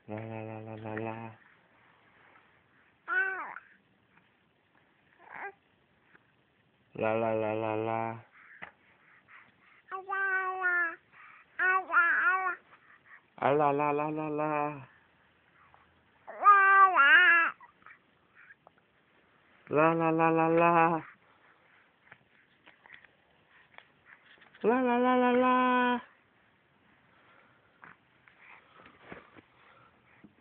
La la la la la la. La la la la la. Ah la la la la la. La la la la la. La la la la la.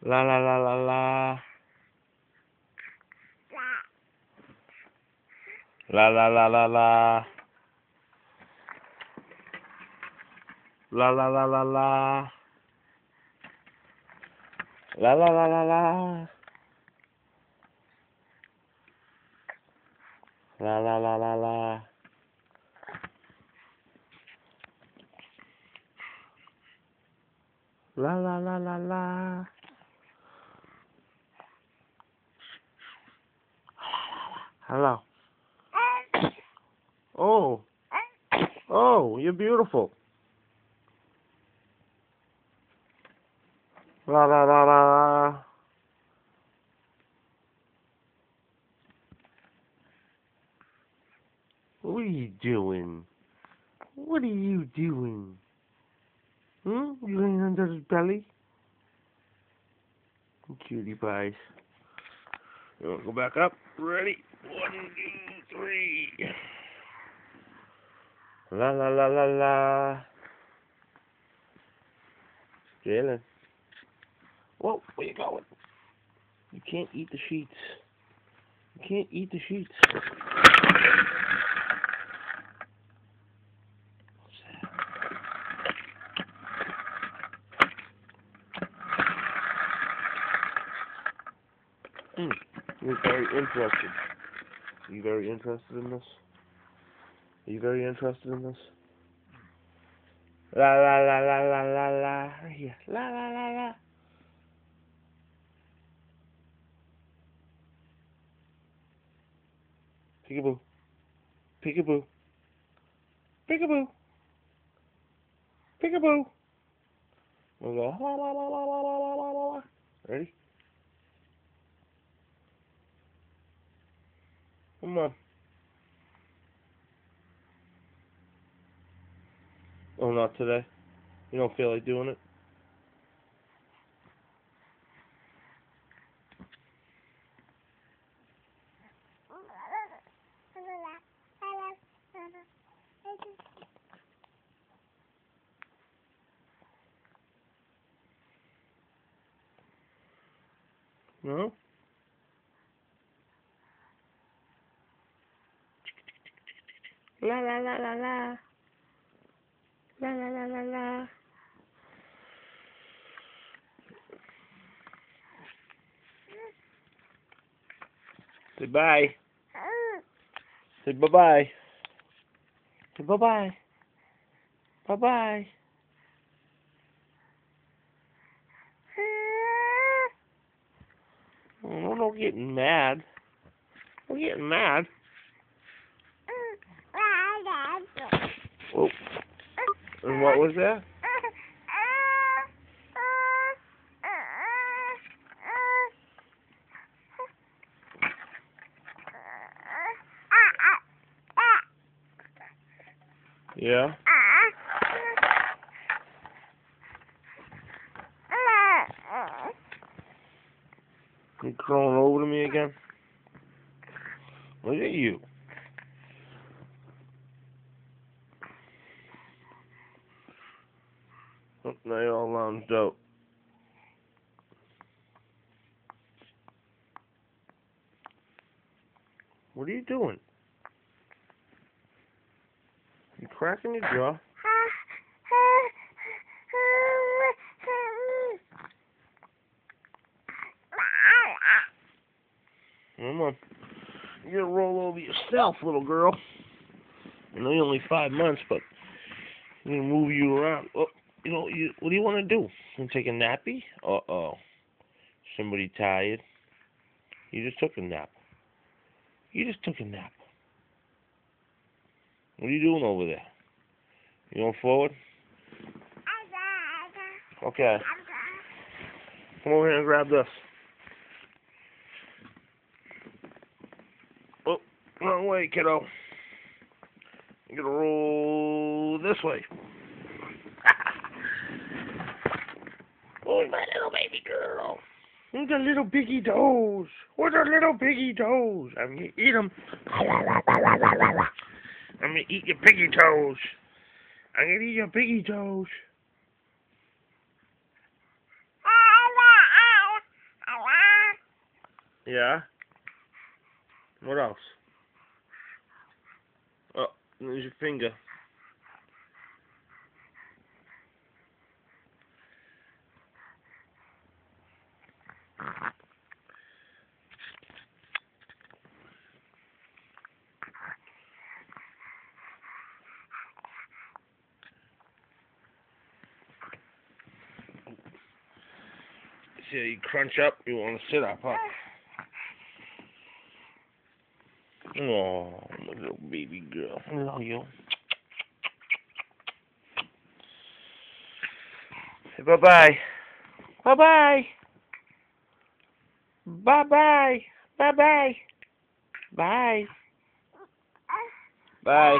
La la la la la. La la la la la. La la la la la. La la la la la. La la la la la. La la la la la. Hello. Oh. Oh, you're beautiful. La la la la la. What are you doing? What are you doing? You laying under his belly? Cutie pies. You wanna go back up? Ready? 1, 2, 3. La la la la la. Jalen. Whoa, where you going? You can't eat the sheets. You can't eat the sheets. What's that? You're very interested. Are you very interested in this? Are you very interested in this? La la la la la la la. Right here. La la la la. Peekaboo. Peekaboo. Peekaboo. Peekaboo. We'll go la la la la la la la la la. Ready? Come on. Oh, not today. You don't feel like doing it? No? La la la la la. La la la la la. Say bye. Say bye-bye. Say bye-bye. Bye-bye. Oh, don't get mad. Don't get mad. Oh. And what was that? Yeah? You crawling over to me again? Look at you. Oh, now you're all lounged out. What are you doing? You cracking your jaw? Come on. You're gonna roll over yourself, little girl. I know you're only 5 months, but I'm gonna move you around. Oh, what do you want to do? You take a nappy? Uh-oh. Somebody tired? You just took a nap. You just took a nap. What are you doing over there? You going forward? Okay. Come over here and grab this. Oh, wrong way, kiddo. You gotta roll this way. Oh, my little baby girl. Where's the little piggy toes? Where's the little piggy toes? I'm gonna eat them. I'm gonna eat your piggy toes. I'm gonna eat your piggy toes. Yeah? What else? Oh, there's your finger. See how you crunch up? You want to sit up, huh? Oh, my little baby girl. I love you. Say bye-bye. Bye-bye. Bye-bye. Bye-bye. Bye. Bye.